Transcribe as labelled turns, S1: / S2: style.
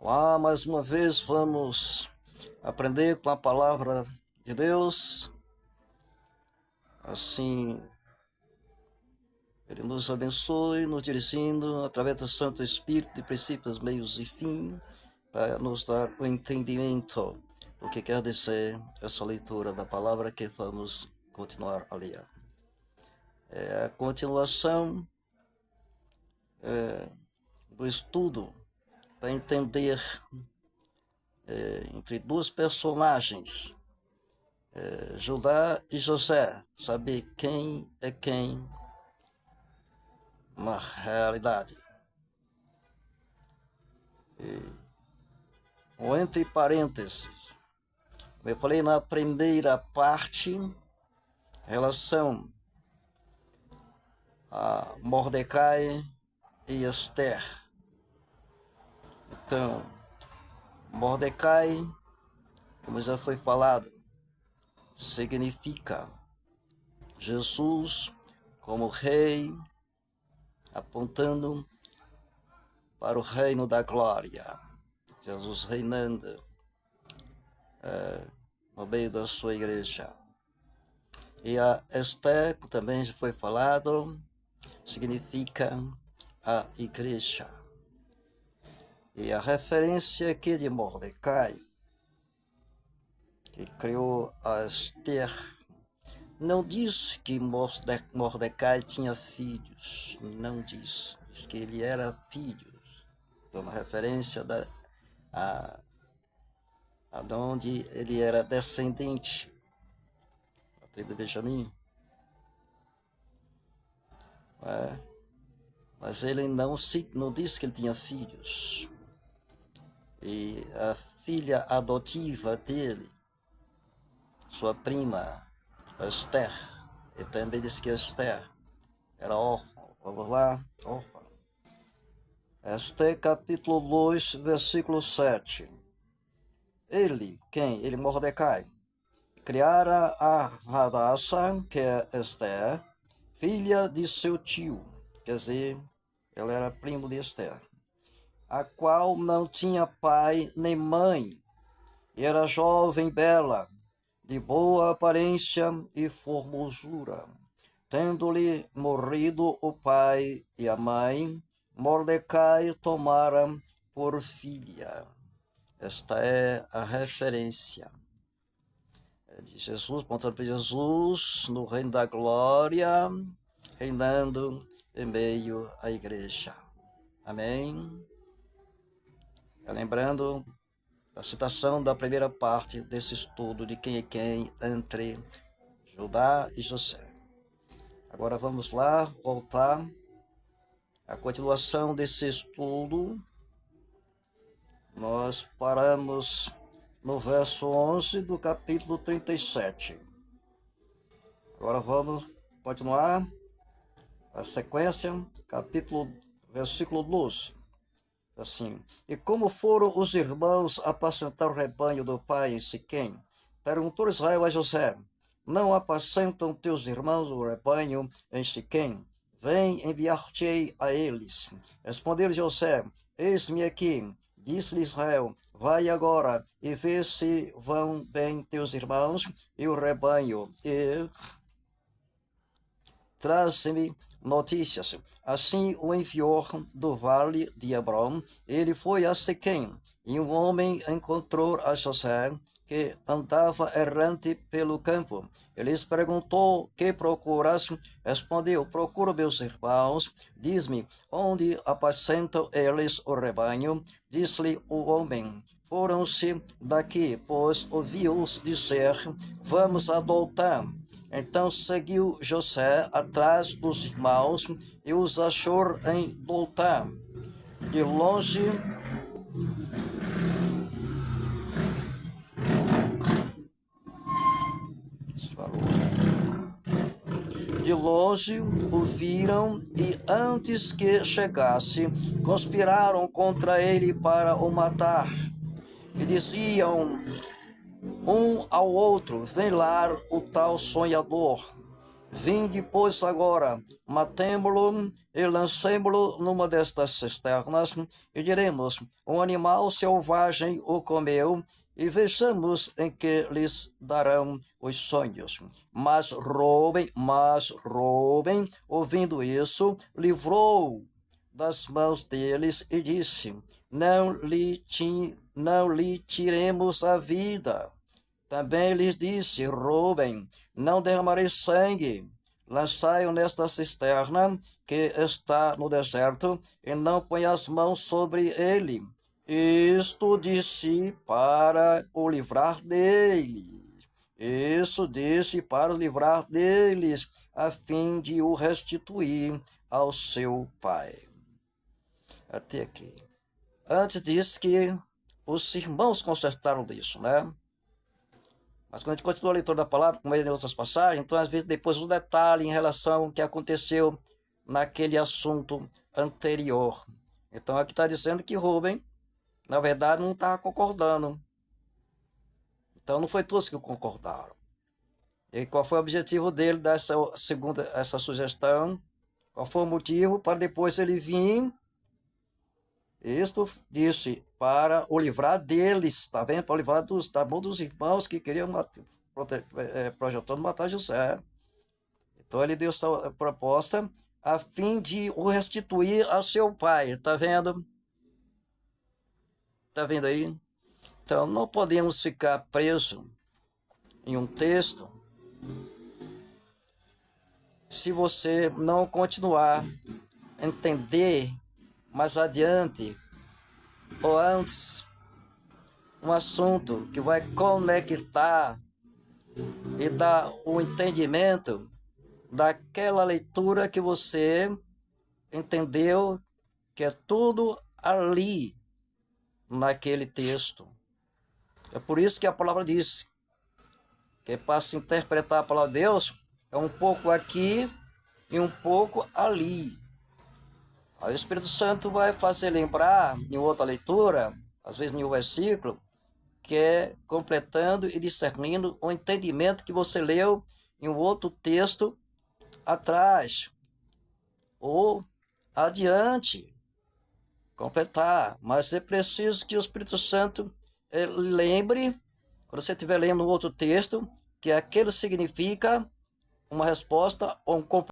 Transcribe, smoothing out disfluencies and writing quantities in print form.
S1: Olá, mais uma vez vamos aprender com a palavra de Deus. Assim, Ele nos abençoe, nos dirigindo através do Santo Espírito de princípios, meios e fim, para nos dar o entendimento do que quer dizer essa leitura da palavra que vamos continuar a ler. É a continuação do estudo para entender entre dois personagens, Judá e José, saber quem é quem na realidade. Ou entre parênteses, eu falei na primeira parte, relação a Mordecai e Esther. Então, Mordecai, como já foi falado, significa Jesus como rei, apontando para o reino da glória. Jesus reinando no meio da sua igreja. E a Esther, que também já foi falado, significa a igreja. E a referência aqui de Mordecai, que criou a Esther, não diz que Mordecai tinha filhos, não diz. Diz que ele era filho. Então, na referência de onde ele era descendente, a tribo de Benjamim. Mas ele não diz que ele tinha filhos. E a filha adotiva dele, sua prima, Esther, ele também diz que Esther era órfã. Vamos lá, órfã. Esther capítulo 2, versículo 7. Ele, quem? Ele, Mordecai, criara a Hadassah, que é Esther, filha de seu tio, quer dizer, ela era primo de Esther, a qual não tinha pai nem mãe, e era jovem, bela, de boa aparência e formosura. Tendo-lhe morrido o pai e a mãe, Mordecai tomara por filha. Esta é a referência de Jesus, apontando para Jesus no reino da glória, reinando em meio à igreja. Amém? Lembrando a citação da primeira parte desse estudo de quem é quem entre Judá e José. Agora vamos lá, voltar à continuação desse estudo. Nós paramos no verso 11 do capítulo 37. Agora vamos continuar a sequência, versículo 12. Assim, e como foram os irmãos apacentar o rebanho do pai em Siquém, perguntou Israel a José, não apacentam teus irmãos o rebanho em Siquém? Vem, enviar-te-ei a eles. Respondeu José, eis-me aqui. Disse-lhe Israel, vai agora e vê se vão bem teus irmãos e o rebanho, e traz-me notícias. Assim o enviou do vale de Hebrom. Ele foi a Siquém, e um homem encontrou a José, que andava errante pelo campo. Ele lhes perguntou, que procuras? Respondeu, procuro meus irmãos. Diz-me, onde apacentam eles o rebanho? Disse-lhe o homem, foram-se daqui, pois ouviu-os dizer, vamos adotar. Então seguiu José atrás dos irmãos e os achou em Dotã. De longe, o viram e antes que chegasse, conspiraram contra ele para o matar. E diziam um ao outro, vem lá o tal sonhador. Vinde, pois, agora, matemo-lo e lancemo-lo numa destas cisternas, e diremos: um animal selvagem o comeu, e vejamos em que lhes darão os sonhos. Mas Rúben, ouvindo isso, livrou das mãos deles e disse: não lhe tiremos a vida. Também lhes disse Rúben: não derramarei sangue, lançai-o nesta cisterna que está no deserto, e não põe as mãos sobre ele. Isto disse para o livrar dele. Isso disse para o livrar deles, a fim de o restituir ao seu pai. Até aqui. Antes disse que os irmãos consertaram disso, né? Mas quando a gente continua a leitura da palavra, como é em outras passagens, então às vezes depois um detalhe em relação ao que aconteceu naquele assunto anterior. Então aqui está dizendo que Rúben, na verdade, não estava concordando. Então não foi todos que concordaram. E qual foi o objetivo dele dessa essa sugestão? Qual foi o motivo para depois ele vir? Isto disse para o livrar deles, está vendo? Para o livrar dos irmãos que queriam projetando matar José. Então ele deu essa proposta a fim de o restituir a seu pai. Está vendo? Está vendo aí? Então não podemos ficar presos em um texto se você não continuar a entender mais adiante ou antes um assunto que vai conectar e dar o entendimento daquela leitura que você entendeu que é tudo ali naquele texto. É por isso que a palavra diz que para se interpretar a palavra de Deus é um pouco aqui e um pouco ali. Aí o Espírito Santo vai fazer lembrar em outra leitura, às vezes em um versículo, que é completando e discernindo o entendimento que você leu em um outro texto atrás ou adiante, completar. Mas é preciso que o Espírito Santo lembre, quando você estiver lendo um outro texto, que aquilo significa uma resposta ou um complemento